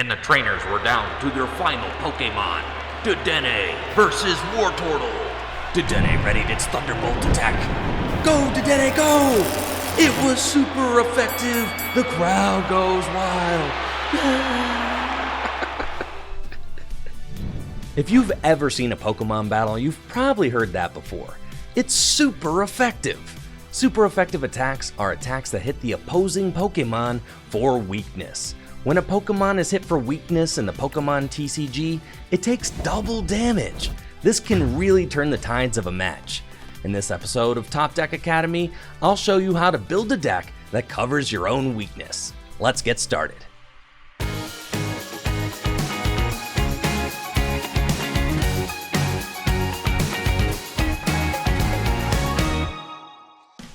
and the trainers were down to their final Pokémon, Dedenne versus Wartortle. Dedenne readied its Thunderbolt attack. Go, Dedenne, go! It was super effective. The crowd goes wild. If you've ever seen a Pokemon battle, you've probably heard that before. It's super effective. Super effective attacks are attacks that hit the opposing Pokemon for weakness. When a Pokemon is hit for weakness in the Pokemon TCG, it takes double damage. This can really turn the tides of a match. In this episode of Top Deck Academy, I'll show you how to build a deck that covers your own weakness. Let's get started.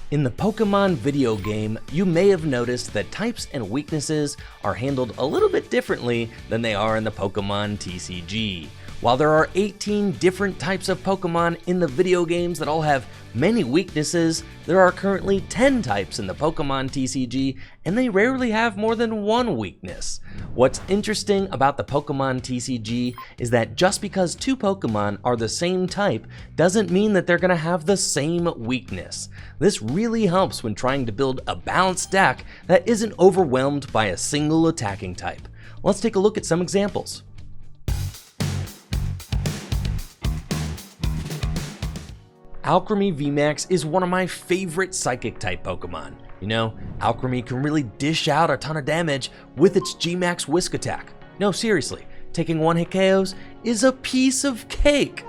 In the Pokemon video game, you may have noticed that types and weaknesses are handled a little bit differently than they are in the Pokemon TCG. While there are 18 different types of Pokemon in the video games that all have many weaknesses, there are currently 10 types in the Pokemon TCG, and they rarely have more than one weakness. What's interesting about the Pokemon TCG is that just because two Pokemon are the same type doesn't mean that they're going to have the same weakness. This really helps when trying to build a balanced deck that isn't overwhelmed by a single attacking type. Let's take a look at some examples. Alchemy VMAX is one of my favorite Psychic type Pokemon. You know, Alchemy can really dish out a ton of damage with its Gmax Whisk attack. No, seriously, taking one hit KOs is a piece of cake.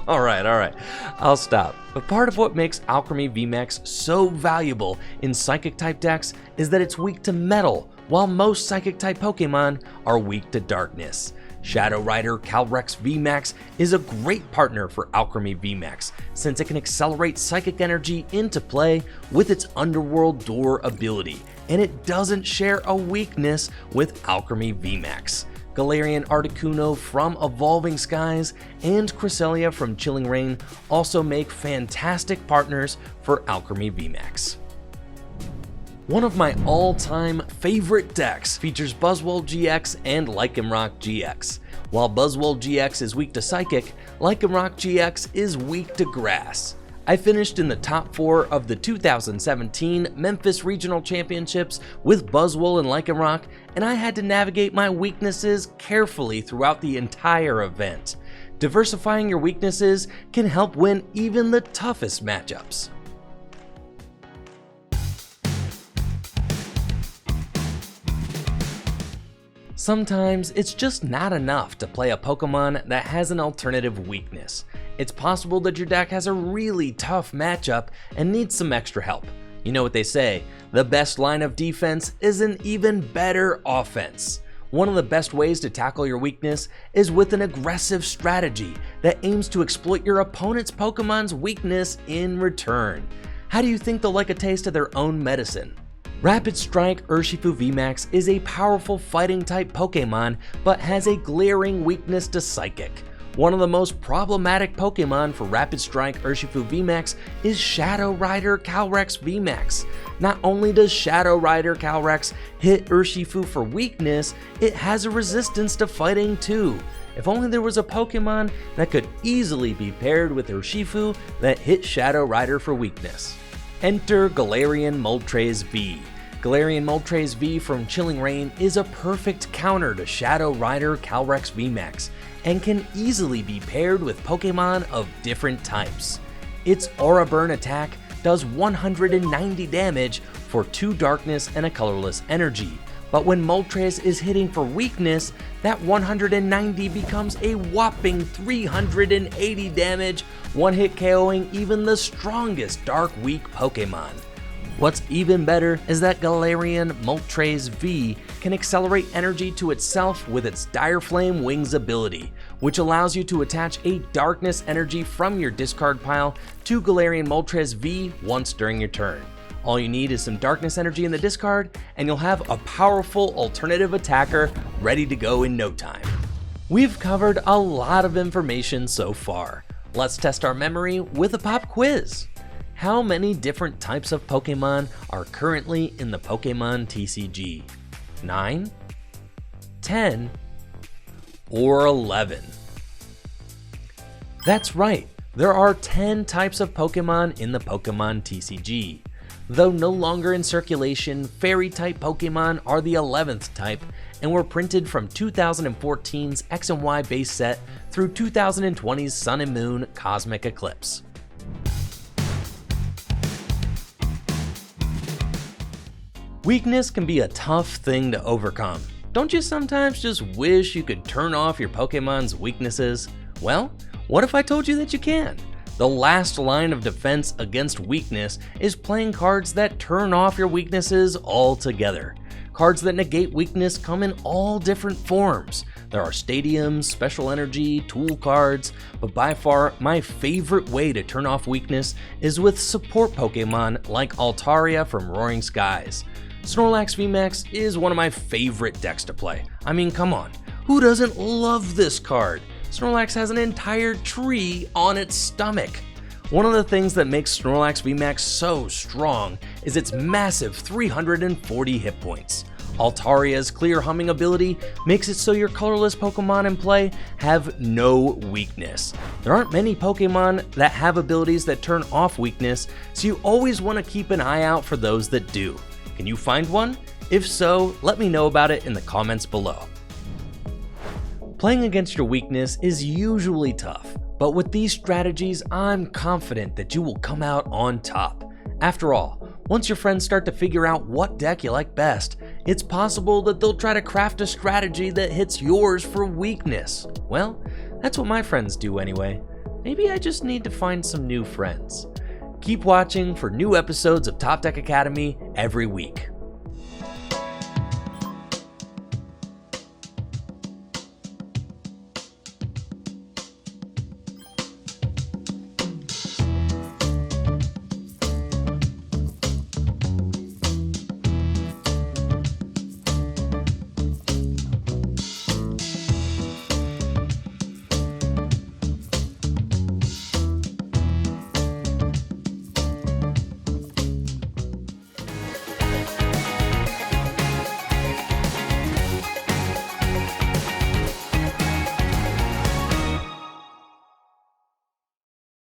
Alright, I'll stop. But part of what makes Alchemy VMAX so valuable in Psychic type decks is that it's weak to Metal, while most Psychic type Pokemon are weak to Darkness. Shadow Rider Calyrex VMAX is a great partner for Alchemy VMAX, since it can accelerate psychic energy into play with its Underworld Door ability, and it doesn't share a weakness with Alchemy VMAX. Galarian Articuno from Evolving Skies and Cresselia from Chilling Reign also make fantastic partners for Alchemy VMAX. One of my all-time favorite decks features Buzzwole GX and Lycanroc GX. While Buzzwole GX is weak to Psychic, Lycanroc GX is weak to Grass. I finished in the top 4 of the 2017 Memphis Regional Championships with Buzzwole and Lycanroc, and I had to navigate my weaknesses carefully throughout the entire event. Diversifying your weaknesses can help win even the toughest matchups. Sometimes it's just not enough to play a Pokemon that has an alternative weakness. It's possible that your deck has a really tough matchup and needs some extra help. You know what they say, the best line of defense is an even better offense. One of the best ways to tackle your weakness is with an aggressive strategy that aims to exploit your opponent's Pokemon's weakness in return. How do you think they'll like a taste of their own medicine? Rapid Strike Urshifu VMAX is a powerful fighting type Pokemon, but has a glaring weakness to Psychic. One of the most problematic Pokemon for Rapid Strike Urshifu VMAX is Shadow Rider Calyrex VMAX. Not only does Shadow Rider Calyrex hit Urshifu for weakness, it has a resistance to fighting too. If only there was a Pokemon that could easily be paired with Urshifu that hit Shadow Rider for weakness. Enter Galarian Moltres V. Galarian Moltres V from Chilling Reign is a perfect counter to Shadow Rider Calyrex VMAX and can easily be paired with Pokemon of different types. Its Aura Burn attack does 190 damage for 2 darkness and a colorless energy, but when Moltres is hitting for weakness, that 190 becomes a whopping 380 damage, one-hit KOing even the strongest Dark weak Pokemon. What's even better is that Galarian Moltres V can accelerate energy to itself with its Dire Flame Wings ability, which allows you to attach a darkness energy from your discard pile to Galarian Moltres V once during your turn. All you need is some darkness energy in the discard, and you'll have a powerful alternative attacker ready to go in no time. We've covered a lot of information so far. Let's test our memory with a pop quiz. How many different types of Pokemon are currently in the Pokemon TCG? 9? 10, or 11? That's right, there are 10 types of Pokemon in the Pokemon TCG. Though no longer in circulation, Fairy-type Pokemon are the 11th type and were printed from 2014's X and Y base set through 2020's Sun and Moon Cosmic Eclipse. Weakness can be a tough thing to overcome. Don't you sometimes just wish you could turn off your Pokemon's weaknesses? Well, what if I told you that you can? The last line of defense against weakness is playing cards that turn off your weaknesses altogether. Cards that negate weakness come in all different forms. There are stadiums, special energy, tool cards, but by far my favorite way to turn off weakness is with support Pokemon like Altaria from Roaring Skies. Snorlax VMAX is one of my favorite decks to play. I mean, come on, who doesn't love this card? Snorlax has an entire tree on its stomach. One of the things that makes Snorlax VMAX so strong is its massive 340 hit points. Altaria's clear humming ability makes it so your colorless Pokemon in play have no weakness. There aren't many Pokemon that have abilities that turn off weakness, so you always want to keep an eye out for those that do. Can you find one? If so, let me know about it in the comments below. Playing against your weakness is usually tough, but with these strategies, I'm confident that you will come out on top. After all, once your friends start to figure out what deck you like best, it's possible that they'll try to craft a strategy that hits yours for weakness. Well, that's what my friends do anyway. Maybe I just need to find some new friends. Keep watching for new episodes of Top Deck Academy every week.